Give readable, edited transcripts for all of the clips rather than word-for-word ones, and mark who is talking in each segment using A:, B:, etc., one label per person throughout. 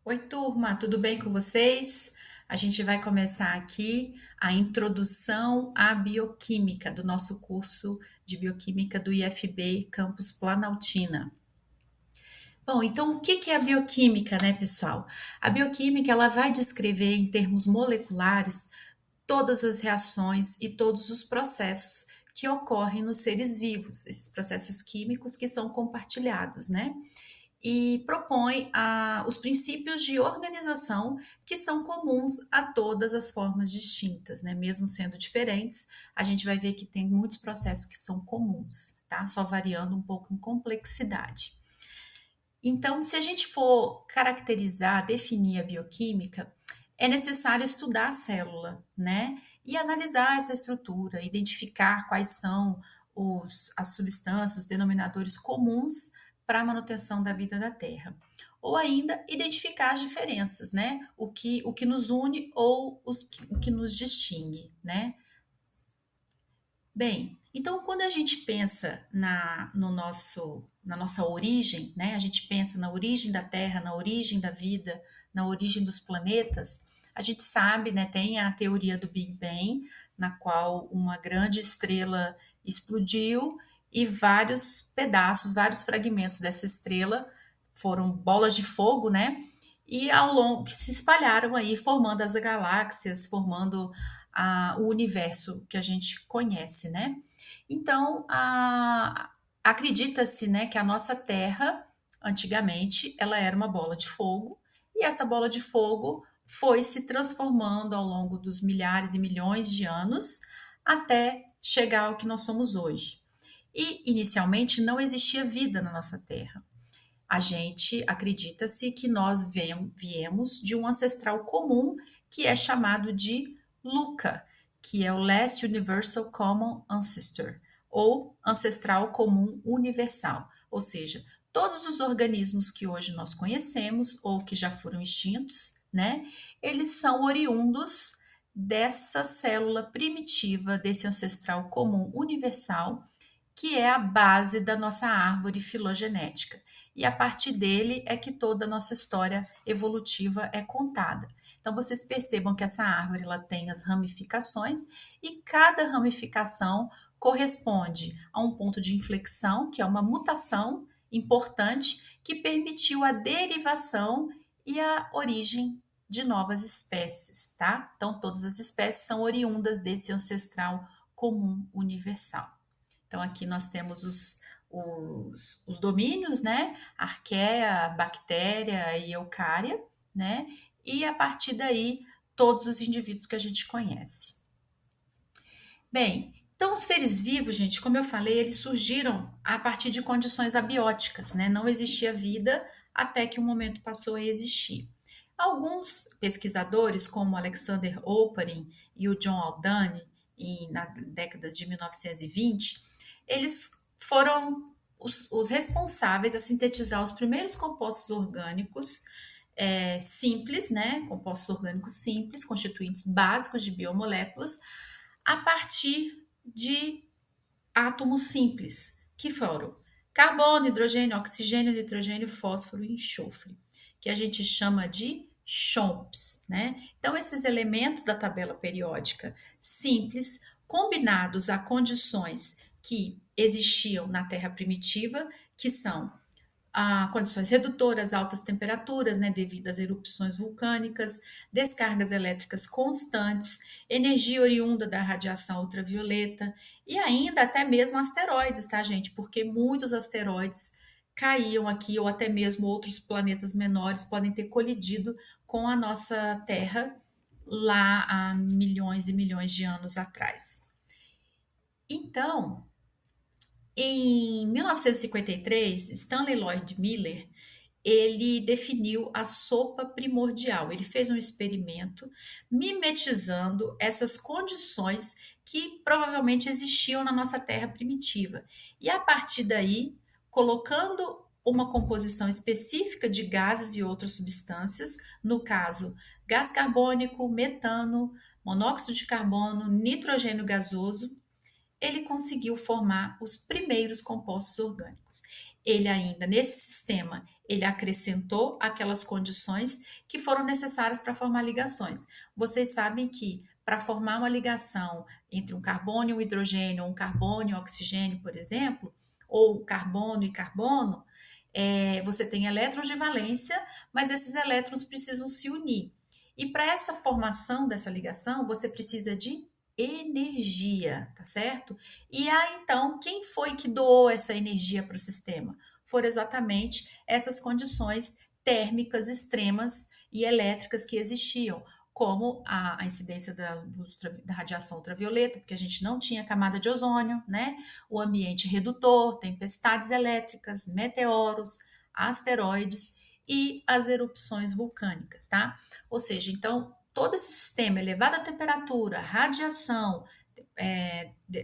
A: Oi, turma, tudo bem com vocês? A gente vai começar aqui a introdução à bioquímica do nosso curso de bioquímica do IFB Campus Planaltina. Bom, então o que que é a bioquímica, né, pessoal? A bioquímica ela vai descrever em termos moleculares todas as reações e todos os processos que ocorrem nos seres vivos, esses processos químicos que são compartilhados, né? E propõe os princípios de organização que são comuns a todas as formas distintas, né? Mesmo sendo diferentes, a gente vai ver que tem muitos processos que são comuns, tá? Só variando um pouco em complexidade. Então, se a gente for caracterizar, definir a bioquímica, é necessário estudar a célula, né? E analisar essa estrutura, identificar quais são as substâncias, os denominadores comuns para a manutenção da vida da Terra. Ou ainda, identificar as diferenças, né? O que nos une ou o que nos distingue, né? Bem, então quando a gente pensa na nossa origem, né? A gente pensa na origem da Terra, na origem da vida, na origem dos planetas, a gente sabe, né? Tem a teoria do Big Bang, na qual uma grande estrela explodiu e vários pedaços, vários fragmentos dessa estrela foram bolas de fogo, né? E ao longo que se espalharam aí, formando as galáxias, formando o universo que a gente conhece, né? Então, acredita-se, né, que a nossa Terra, antigamente, ela era uma bola de fogo, e essa bola de fogo foi se transformando ao longo dos milhares e milhões de anos até chegar ao que nós somos hoje. E, inicialmente, não existia vida na nossa Terra. A gente acredita-se que nós viemos de um ancestral comum que é chamado de LUCA, que é o Last Universal Common Ancestor, ou ancestral comum universal, ou seja, todos os organismos que hoje nós conhecemos ou que já foram extintos, né, eles são oriundos dessa célula primitiva, desse ancestral comum universal que é a base da nossa árvore filogenética. E a partir dele é que toda a nossa história evolutiva é contada. Então vocês percebam que essa árvore ela tem as ramificações e cada ramificação corresponde a um ponto de inflexão, que é uma mutação importante que permitiu a derivação e a origem de novas espécies, tá? Então todas as espécies são oriundas desse ancestral comum universal. Então, aqui nós temos os domínios, né? Arqueia, bactéria e eucária, né? E a partir daí, todos os indivíduos que a gente conhece. Bem, então os seres vivos, gente, como eu falei, eles surgiram a partir de condições abióticas, né? Não existia vida até que o momento passou a existir. Alguns pesquisadores, como Alexander Oparin e o John Haldane, na década de 1920, eles foram os responsáveis a sintetizar os primeiros compostos orgânicos simples, né? Compostos orgânicos simples, constituintes básicos de biomoléculas, a partir de átomos simples, que foram carbono, hidrogênio, oxigênio, nitrogênio, fósforo e enxofre, que a gente chama de CHOMPs, né? Então, esses elementos da tabela periódica simples, combinados a condições que existiam na Terra primitiva, que são condições redutoras, altas temperaturas, né, devido às erupções vulcânicas, descargas elétricas constantes, energia oriunda da radiação ultravioleta e ainda até mesmo asteroides, tá, gente? Porque muitos asteroides caíam aqui, ou até mesmo outros planetas menores podem ter colidido com a nossa Terra lá há milhões e milhões de anos atrás. Então, em 1953, Stanley Lloyd Miller ele definiu a sopa primordial. Ele fez um experimento mimetizando essas condições que provavelmente existiam na nossa Terra primitiva. E a partir daí, colocando uma composição específica de gases e outras substâncias, no caso, gás carbônico, metano, monóxido de carbono, nitrogênio gasoso, ele conseguiu formar os primeiros compostos orgânicos. ele ainda, nesse sistema, ele acrescentou aquelas condições que foram necessárias para formar ligações. Vocês sabem que para formar uma ligação entre um carbono e um hidrogênio, ou um carbono e um oxigênio, por exemplo, ou carbono e carbono, você tem elétrons de valência, mas esses elétrons precisam se unir. E para essa formação dessa ligação, você precisa de energia, tá certo? E aí, então, quem foi que doou essa energia para o sistema? Foram exatamente essas condições térmicas extremas e elétricas que existiam, como a incidência da radiação ultravioleta, porque a gente não tinha camada de ozônio, né? O ambiente redutor, tempestades elétricas, meteoros, asteroides e as erupções vulcânicas, tá? Ou seja, então, todo esse sistema, elevada temperatura, radiação,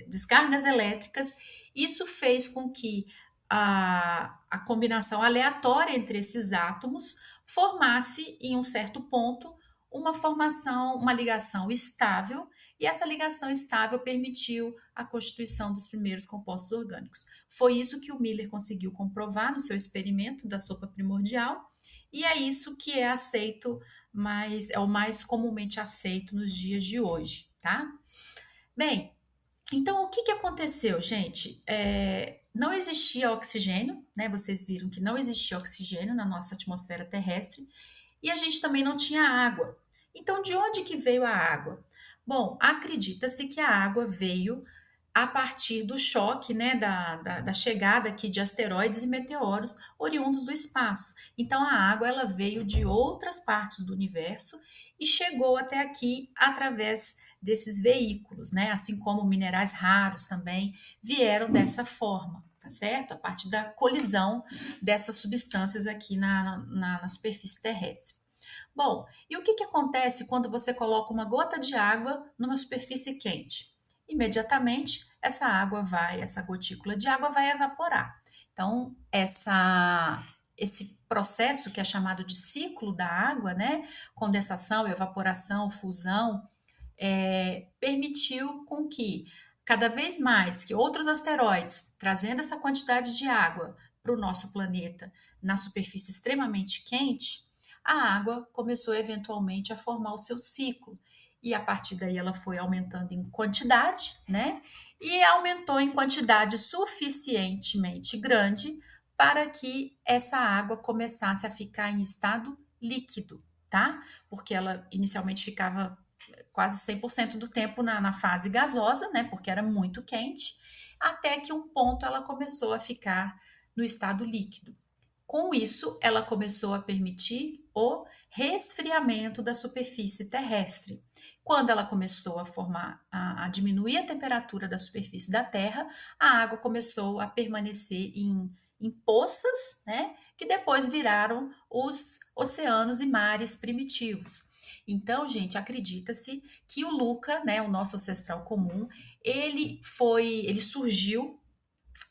A: descargas elétricas, isso fez com que a combinação aleatória entre esses átomos formasse, em um certo ponto, uma formação, uma ligação estável, e essa ligação estável permitiu a constituição dos primeiros compostos orgânicos. Foi isso que o Miller conseguiu comprovar no seu experimento da sopa primordial, e é isso que é aceito, mas é o mais comumente aceito nos dias de hoje, tá? Bem, então o que que aconteceu, gente? Não existia oxigênio, né? Vocês viram que não existia oxigênio na nossa atmosfera terrestre e a gente também não tinha água. Então, de onde que veio a água? Bom, acredita-se que a água veio a partir do choque, né, da chegada aqui de asteroides e meteoros oriundos do espaço. Então, a água ela veio de outras partes do universo e chegou até aqui através desses veículos, né? Assim como minerais raros também vieram dessa forma, tá certo? A partir da colisão dessas substâncias aqui na superfície terrestre. Bom, e o que, que acontece quando você coloca uma gota de água numa superfície quente? Imediatamente, essa gotícula de água vai evaporar. Então, esse processo que é chamado de ciclo da água, né? Condensação, evaporação, fusão, permitiu com que cada vez mais que outros asteroides, trazendo essa quantidade de água para o nosso planeta na superfície extremamente quente, a água começou eventualmente a formar o seu ciclo. E a partir daí ela foi aumentando em quantidade, né? E aumentou em quantidade suficientemente grande para que essa água começasse a ficar em estado líquido, tá? Porque ela inicialmente ficava quase 100% do tempo na fase gasosa, né? Porque era muito quente, até que um ponto ela começou a ficar no estado líquido. Com isso, ela começou a permitir o resfriamento da superfície terrestre. Quando ela começou a a diminuir a temperatura da superfície da Terra, a água começou a permanecer em poças, né, que depois viraram os oceanos e mares primitivos. Então, gente, acredita-se que o Luca, né, o nosso ancestral comum, ele surgiu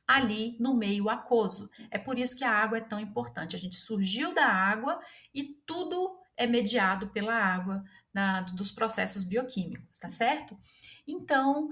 A: ali no meio aquoso. É por isso que a água é tão importante. A gente surgiu da água e tudo é mediado pela água dos processos bioquímicos, tá certo? Então,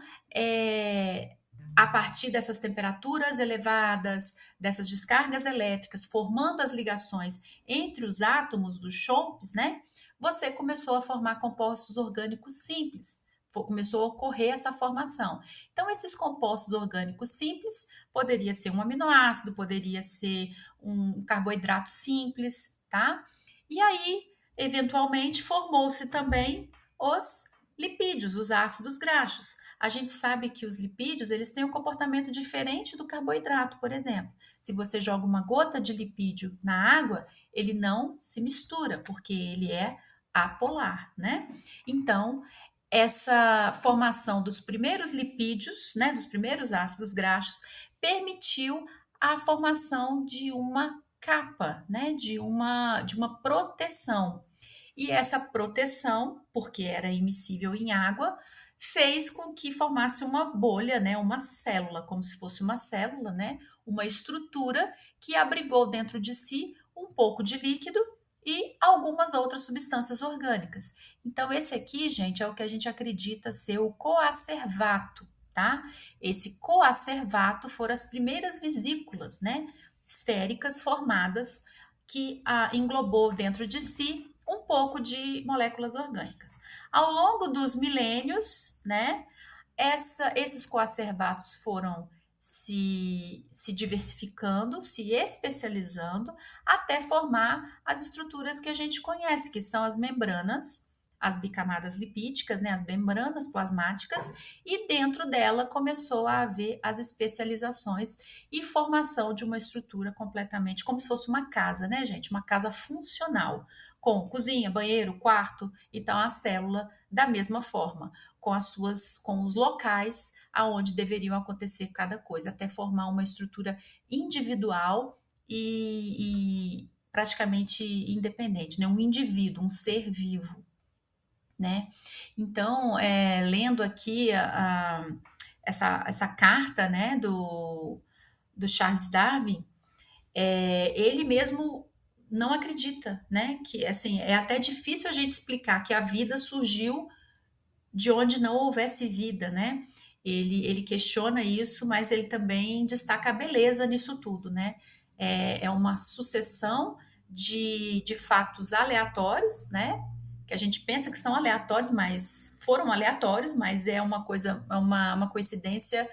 A: a partir dessas temperaturas elevadas, dessas descargas elétricas, formando as ligações entre os átomos dos chomps, né? Você começou a formar compostos orgânicos simples. Começou a ocorrer essa formação. Então, esses compostos orgânicos simples poderia ser um aminoácido, poderia ser um carboidrato simples, tá? E aí, eventualmente, formou-se também os lipídios, os ácidos graxos. A gente sabe que os lipídios, eles têm um comportamento diferente do carboidrato, por exemplo. Se você joga uma gota de lipídio na água, ele não se mistura, porque ele é apolar, né? Então, essa formação dos primeiros lipídios, né, dos primeiros ácidos graxos, permitiu a formação de uma capa, né, de uma proteção. E essa proteção, porque era immiscível em água, fez com que formasse uma bolha, né, uma célula, como se fosse uma célula, né, uma estrutura que abrigou dentro de si um pouco de líquido e algumas outras substâncias orgânicas. Então, esse aqui, gente, é o que a gente acredita ser o coacervato, tá? Esse coacervato foram as primeiras vesículas, né? esféricas formadas que englobou dentro de si um pouco de moléculas orgânicas. Ao longo dos milênios, né, esses coacervatos foram se diversificando, se especializando, até formar as estruturas que a gente conhece, que são as membranas, as bicamadas lipídicas, né, as membranas plasmáticas, e dentro dela começou a haver as especializações e formação de uma estrutura completamente como se fosse uma casa, né, gente? Uma casa funcional, com cozinha, banheiro, quarto, então a célula da mesma forma, com os locais aonde deveriam acontecer cada coisa, até formar uma estrutura individual e praticamente independente, né? Um indivíduo, um ser vivo, né? Então, lendo aqui essa carta, né, do Charles Darwin, ele mesmo não acredita, né? Que assim é até difícil a gente explicar que a vida surgiu de onde não houvesse vida, né? Ele questiona isso, mas ele também destaca a beleza nisso tudo, né? É uma sucessão de fatos aleatórios, né? Que a gente pensa que são aleatórios, mas foram aleatórios, mas é uma coisa, uma coincidência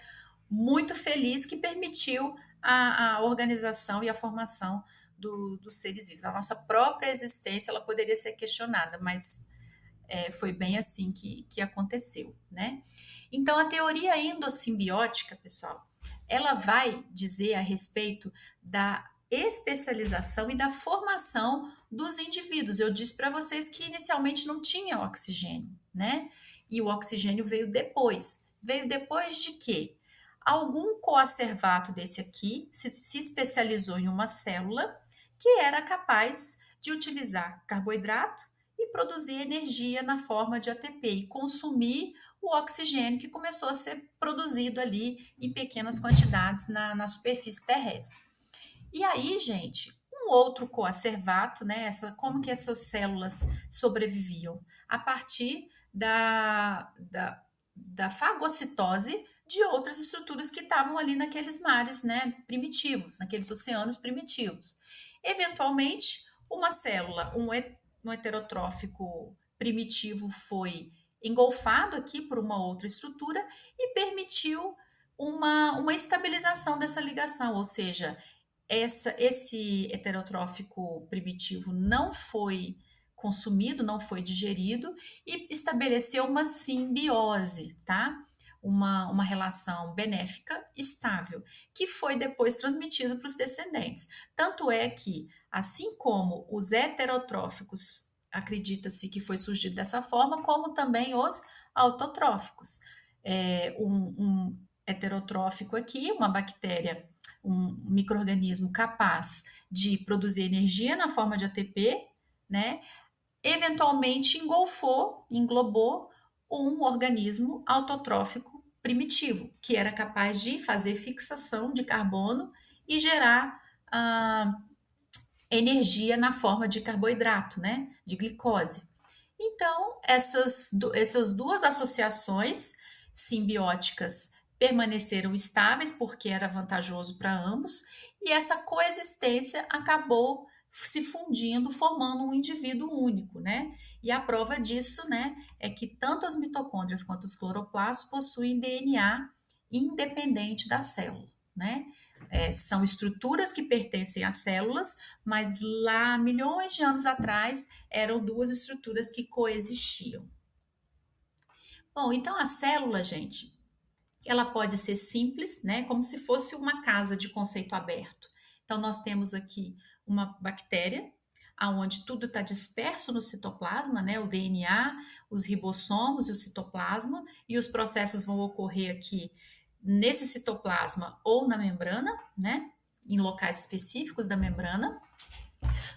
A: muito feliz que permitiu a organização e a formação dos seres vivos. A nossa própria existência ela poderia ser questionada, mas foi bem assim que aconteceu, né? Então, a teoria endossimbiótica, pessoal, ela vai dizer a respeito da especialização e da formação dos indivíduos. Eu disse para vocês que inicialmente não tinha oxigênio, né? E o oxigênio veio depois. Veio depois de quê? Algum coacervato desse aqui se especializou em uma célula que era capaz de utilizar carboidrato e produzir energia na forma de ATP e consumir o oxigênio que começou a ser produzido ali em pequenas quantidades na superfície terrestre. E aí, gente, um outro coacervato, né? Como que essas células sobreviviam? A partir da fagocitose de outras estruturas que estavam ali naqueles mares, né, primitivos, naqueles oceanos primitivos. Eventualmente, uma célula, um heterotrófico primitivo foi engolfado aqui por uma outra estrutura e permitiu uma estabilização dessa ligação, ou seja, esse heterotrófico primitivo não foi consumido, não foi digerido e estabeleceu uma simbiose, tá? Uma relação benéfica estável, que foi depois transmitido para os descendentes. Tanto é que, assim como os heterotróficos, acredita-se que foi surgido dessa forma, como também os autotróficos. Um heterotrófico aqui, uma bactéria, um micro-organismo capaz de produzir energia na forma de ATP, né? Eventualmente englobou um organismo autotrófico primitivo, que era capaz de fazer fixação de carbono e gerar energia na forma de carboidrato, né? De glicose. Então, essas duas associações simbióticas permaneceram estáveis porque era vantajoso para ambos, e essa coexistência acabou se fundindo, formando um indivíduo único, né? E a prova disso, né, é que tanto as mitocôndrias quanto os cloroplastos possuem DNA independente da célula, né? São estruturas que pertencem às células, mas lá, milhões de anos atrás, eram duas estruturas que coexistiam. Bom, então a célula, gente, ela pode ser simples, né, como se fosse uma casa de conceito aberto. Então nós temos aqui uma bactéria, aonde tudo está disperso no citoplasma, né, o DNA, os ribossomos e o citoplasma, e os processos vão ocorrer aqui nesse citoplasma ou na membrana, né, em locais específicos da membrana.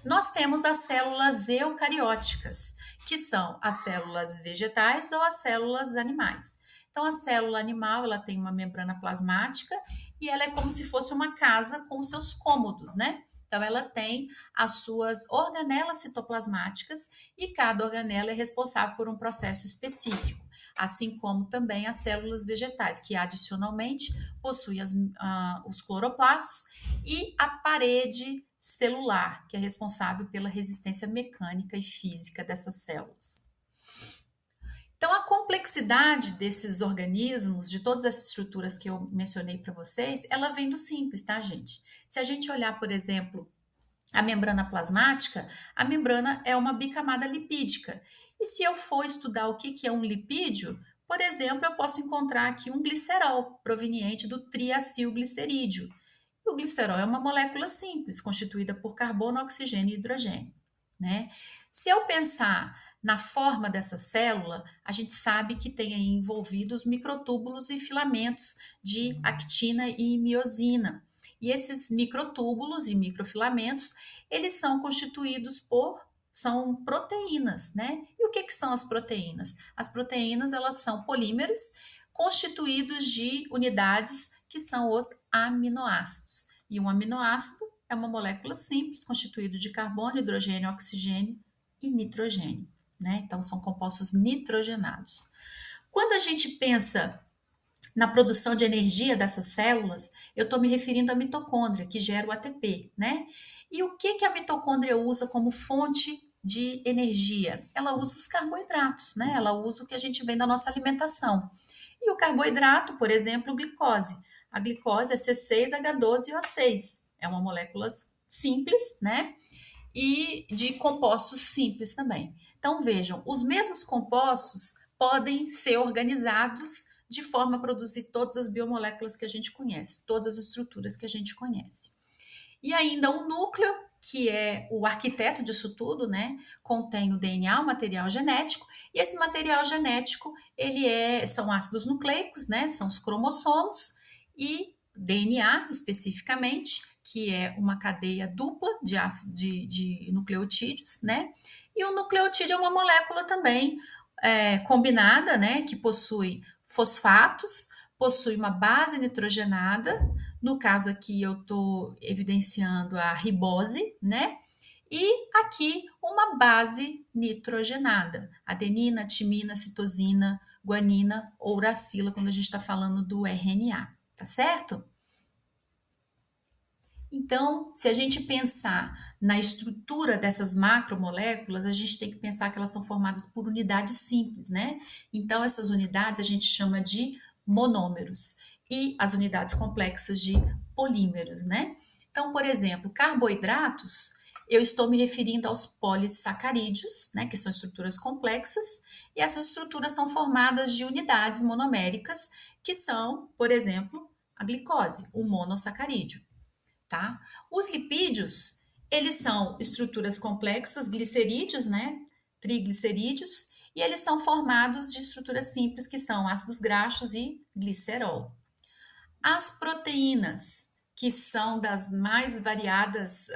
A: Nós temos as células eucarióticas, que são as células vegetais ou as células animais. Então, a célula animal, ela tem uma membrana plasmática e ela é como se fosse uma casa com seus cômodos, né? Então, ela tem as suas organelas citoplasmáticas e cada organela é responsável por um processo específico. assim como também as células vegetais, que adicionalmente possuem os cloroplastos e a parede celular, que é responsável pela resistência mecânica e física dessas células. Então, a complexidade desses organismos, de todas as estruturas que eu mencionei para vocês, ela vem do simples, tá, gente? Se a gente olhar, por exemplo, a membrana plasmática, a membrana é uma bicamada lipídica. E se eu for estudar o que é um lipídio, por exemplo, eu posso encontrar aqui um glicerol, proveniente do triacilglicerídeo. O glicerol é uma molécula simples, constituída por carbono, oxigênio e hidrogênio, né? Se eu pensar na forma dessa célula, a gente sabe que tem aí envolvidos microtúbulos e filamentos de actina e miosina. E esses microtúbulos e microfilamentos, eles são constituídos são proteínas, né? E o que são as proteínas? As proteínas, elas são polímeros constituídos de unidades que são os aminoácidos. E um aminoácido é uma molécula simples constituída de carbono, hidrogênio, oxigênio e nitrogênio, né? Então são compostos nitrogenados. Quando a gente pensa na produção de energia dessas células, eu estou me referindo à mitocôndria, que gera o ATP, né? E o que a mitocôndria usa como fonte de energia? Ela usa os carboidratos, né? Ela usa o que a gente vem da nossa alimentação. E o carboidrato, por exemplo, glicose. A glicose é C6H12O6. É uma molécula simples, né? E de compostos simples também. Então, vejam, os mesmos compostos podem ser organizados de forma a produzir todas as biomoléculas que a gente conhece, todas as estruturas que a gente conhece. E ainda o núcleo, que é o arquiteto disso tudo, né? Contém o DNA, o material genético, e esse material genético, são ácidos nucleicos, né? São os cromossomos e DNA especificamente, que é uma cadeia dupla de ácido de nucleotídeos, né? E o nucleotídeo é uma molécula também combinada, né? Que possui fosfatos, possui uma base nitrogenada. No caso aqui eu estou evidenciando a ribose, né? E aqui uma base nitrogenada, adenina, timina, citosina, guanina ou uracila, quando a gente está falando do RNA, tá certo? Então, se a gente pensar na estrutura dessas macromoléculas, a gente tem que pensar que elas são formadas por unidades simples, né? Então, essas unidades a gente chama de monômeros e as unidades complexas de polímeros, né? Então, por exemplo, carboidratos, eu estou me referindo aos polissacarídeos, né, que são estruturas complexas, e essas estruturas são formadas de unidades monoméricas, que são, por exemplo, a glicose, o monossacarídeo. Tá? Os lipídios, eles são estruturas complexas, glicerídeos, né? Triglicerídeos, e eles são formados de estruturas simples, que são ácidos graxos e glicerol. As proteínas, que são das mais variadas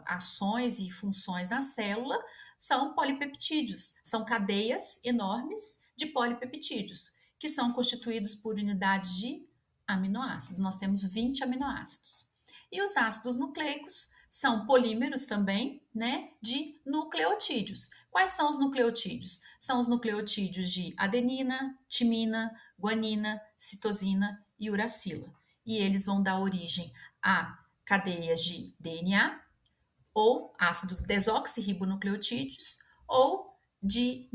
A: ações e funções na célula, são polipeptídeos, são cadeias enormes de polipeptídeos, que são constituídos por unidades de aminoácidos. Nós temos 20 aminoácidos. E os ácidos nucleicos são polímeros também, né, de nucleotídeos. Quais são os nucleotídeos? São os nucleotídeos de adenina, timina, guanina, citosina e uracila. E eles vão dar origem a cadeias de DNA ou ácidos desoxirribonucleotídeos ou de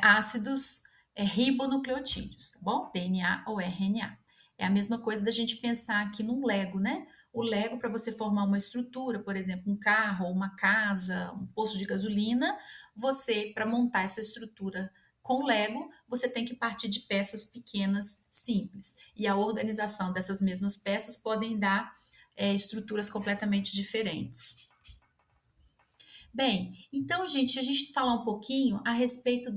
A: ácidos ribonucleotídeos, tá bom? DNA ou RNA. É a mesma coisa da gente pensar aqui num Lego, né? O Lego, para você formar uma estrutura, por exemplo, um carro, uma casa, um posto de gasolina, você, para montar essa estrutura com Lego, você tem que partir de peças pequenas, simples. E a organização dessas mesmas peças podem dar estruturas completamente diferentes. Bem, então, gente, a gente falar um pouquinho a respeito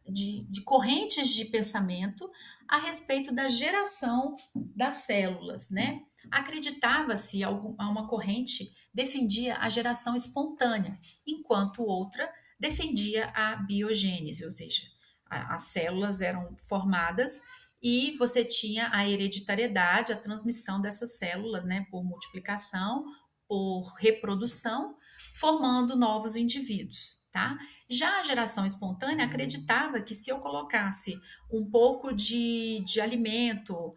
A: de correntes de pensamento a respeito da geração das células, né? Acreditava-se, uma corrente defendia a geração espontânea, enquanto outra defendia a biogênese, ou seja, as células eram formadas e você tinha a hereditariedade, a transmissão dessas células, né, por multiplicação, por reprodução, formando novos indivíduos. tá? Já a geração espontânea acreditava que se eu colocasse um pouco de alimento,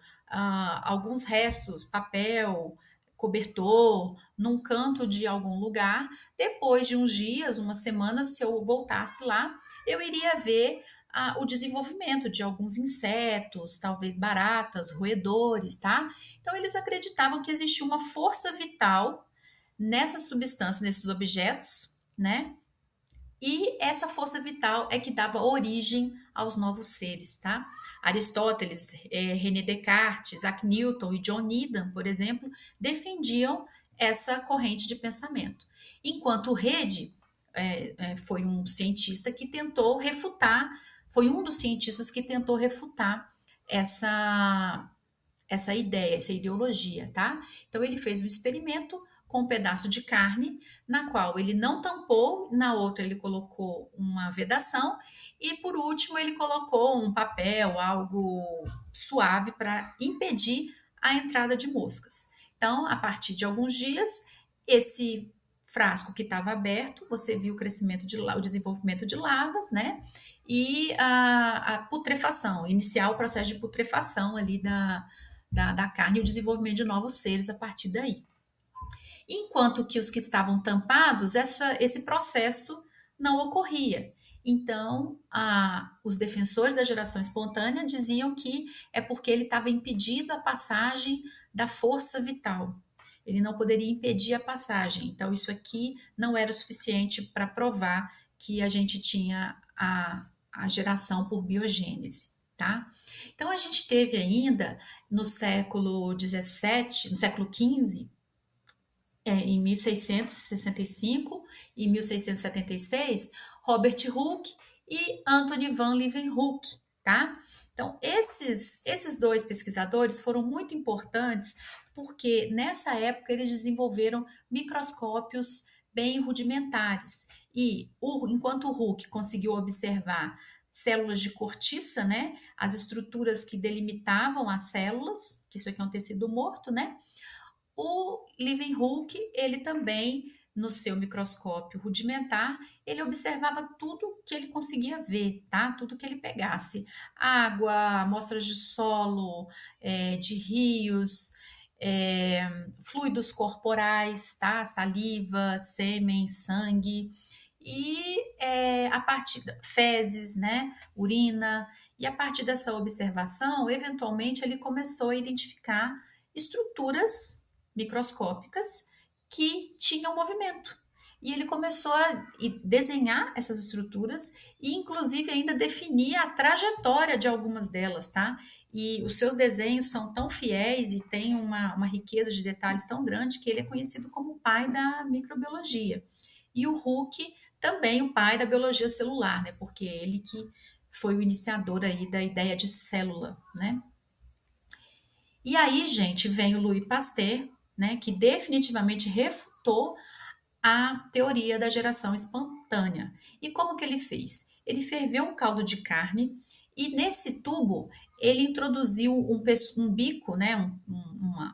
A: alguns restos, papel, cobertor, num canto de algum lugar, depois de uns dias, uma semana, se eu voltasse lá, eu iria ver o desenvolvimento de alguns insetos, talvez baratas, roedores, tá? Então eles acreditavam que existia uma força vital nessa substância, nesses objetos, né? E essa força vital é que dava origem aos novos seres, tá? Aristóteles, René Descartes, Isaac Newton e John Needham, por exemplo, defendiam essa corrente de pensamento. Enquanto Rede foi um cientista que tentou refutar, foi um dos cientistas que tentou refutar essa essa ideia, essa ideologia, tá? Então ele fez um experimento com um pedaço de carne, na qual ele não tampou, na outra ele colocou uma vedação e por último ele colocou um papel, algo suave para impedir a entrada de moscas. Então, a partir de alguns dias, esse frasco que estava aberto, você viu o crescimento o desenvolvimento de larvas, né? E a putrefação, iniciar o processo de putrefação ali da carne e o desenvolvimento de novos seres a partir daí. Enquanto que os que estavam tampados, esse processo não ocorria. Então, os defensores da geração espontânea diziam que é porque ele estava impedindo a passagem da força vital. Ele não poderia impedir a passagem. Então, isso aqui não era suficiente para provar que a gente tinha a geração por biogênese, tá? Então, a gente teve ainda no século XVII, no século XV, em 1665 e 1676, Robert Hooke e Anthony van Leeuwenhoek, tá? Então, esses dois pesquisadores foram muito importantes porque nessa época eles desenvolveram microscópios bem rudimentares. E enquanto o Hooke conseguiu observar células de cortiça, né, as estruturas que delimitavam as células, que isso aqui é um tecido morto, né? O Leeuwenhoek, ele também, no seu microscópio rudimentar, ele observava tudo que ele conseguia ver, tá? Tudo que ele pegasse. Água, amostras de solo, de rios, fluidos corporais, tá? Saliva, sêmen, sangue. E a partir fezes, né? Urina. E a partir dessa observação, eventualmente ele começou a identificar estruturas microscópicas que tinham movimento. E ele começou a desenhar essas estruturas e, inclusive, ainda definir a trajetória de algumas delas, tá? E os seus desenhos são tão fiéis e têm uma riqueza de detalhes tão grande que ele é conhecido como o pai da microbiologia. E o Hooke também o pai da biologia celular, né? Porque ele que foi o iniciador aí da ideia de célula, né? E aí, gente, vem o Louis Pasteur, né, que definitivamente refutou a teoria da geração espontânea. E como que ele fez? Ele ferveu um caldo de carne e nesse tubo ele introduziu um bico, né,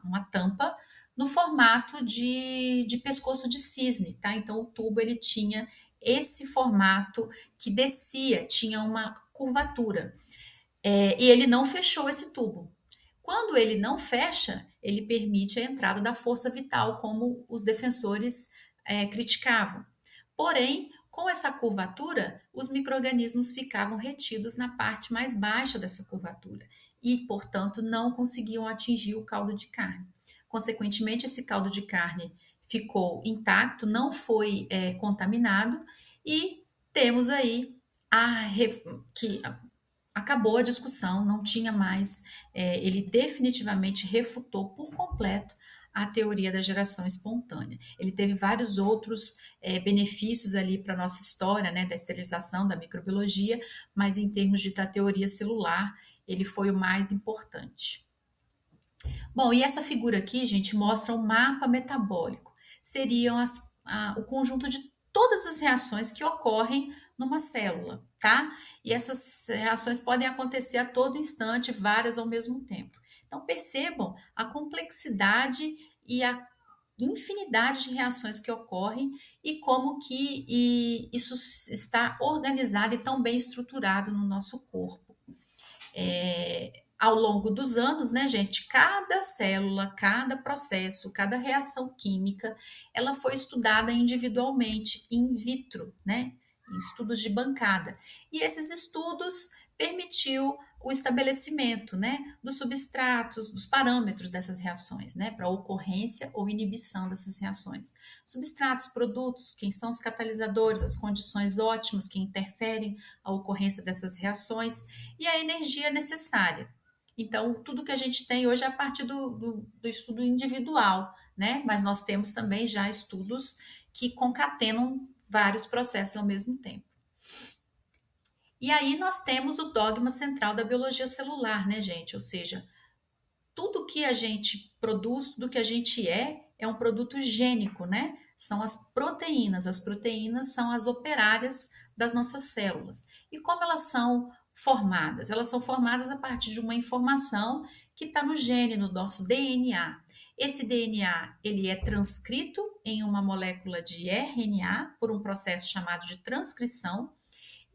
A: uma tampa no formato de pescoço de cisne, tá? Então o tubo ele tinha esse formato que descia, tinha uma curvatura. E ele não fechou esse tubo. Quando ele não fecha, ele permite a entrada da força vital, como os defensores criticavam. Porém, com essa curvatura, os micro-organismos ficavam retidos na parte mais baixa dessa curvatura e, portanto, não conseguiam atingir o caldo de carne. Consequentemente, esse caldo de carne ficou intacto, não foi contaminado e temos aí que acabou a discussão, não tinha mais. Ele definitivamente refutou por completo a teoria da geração espontânea. Ele teve vários outros benefícios ali para a nossa história, né, da esterilização, da microbiologia, mas em termos da teoria celular, ele foi o mais importante. Bom, e essa figura aqui, gente, mostra o mapa metabólico. Seriam o conjunto de todas as reações que ocorrem numa célula, tá? E essas reações podem acontecer a todo instante, várias ao mesmo tempo. Então, percebam a complexidade e infinidade de reações que ocorrem e como que isso está organizado e tão bem estruturado no nosso corpo. Ao longo dos anos, né, gente, cada célula, cada processo, cada reação química, ela foi estudada individualmente, in vitro, né, em estudos de bancada. E esses estudos permitiu o estabelecimento, né, dos substratos, dos parâmetros dessas reações, né, para ocorrência ou inibição dessas reações. Substratos, produtos, quem são os catalisadores, as condições ótimas que interferem a ocorrência dessas reações e a energia necessária. Então, tudo que a gente tem hoje é a partir do estudo individual, né? Mas nós temos também já estudos que concatenam vários processos ao mesmo tempo. E aí nós temos o dogma central da biologia celular, né, gente? Ou seja, tudo que a gente produz, tudo que a gente é um produto gênico, né? São as proteínas. As proteínas são as operárias das nossas células. E como elas são formadas? Elas são formadas a partir de uma informação que está no gene, no nosso DNA. Esse DNA ele é transcrito em uma molécula de RNA por um processo chamado de transcrição.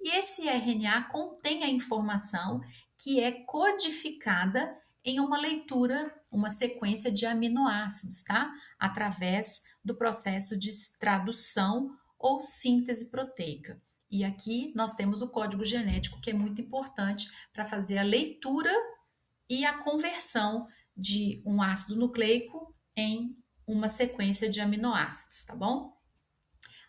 A: E esse RNA contém a informação que é codificada em uma leitura, uma sequência de aminoácidos, tá? Através do processo de tradução ou síntese proteica. E aqui nós temos o código genético, que é muito importante para fazer a leitura e a conversão de um ácido nucleico em uma sequência de aminoácidos, tá bom?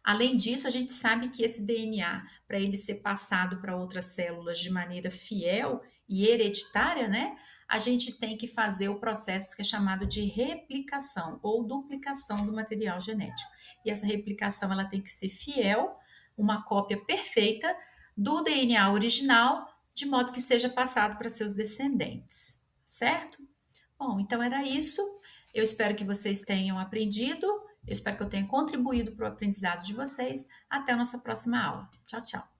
A: Além disso, a gente sabe que esse DNA, para ele ser passado para outras células de maneira fiel e hereditária, né? A gente tem que fazer o processo que é chamado de replicação ou duplicação do material genético. E essa replicação ela tem que ser fiel, uma cópia perfeita do DNA original, de modo que seja passado para seus descendentes, certo? Bom, então era isso. Eu espero que vocês tenham aprendido. Eu espero que eu tenha contribuído para o aprendizado de vocês. Até a nossa próxima aula. Tchau, tchau.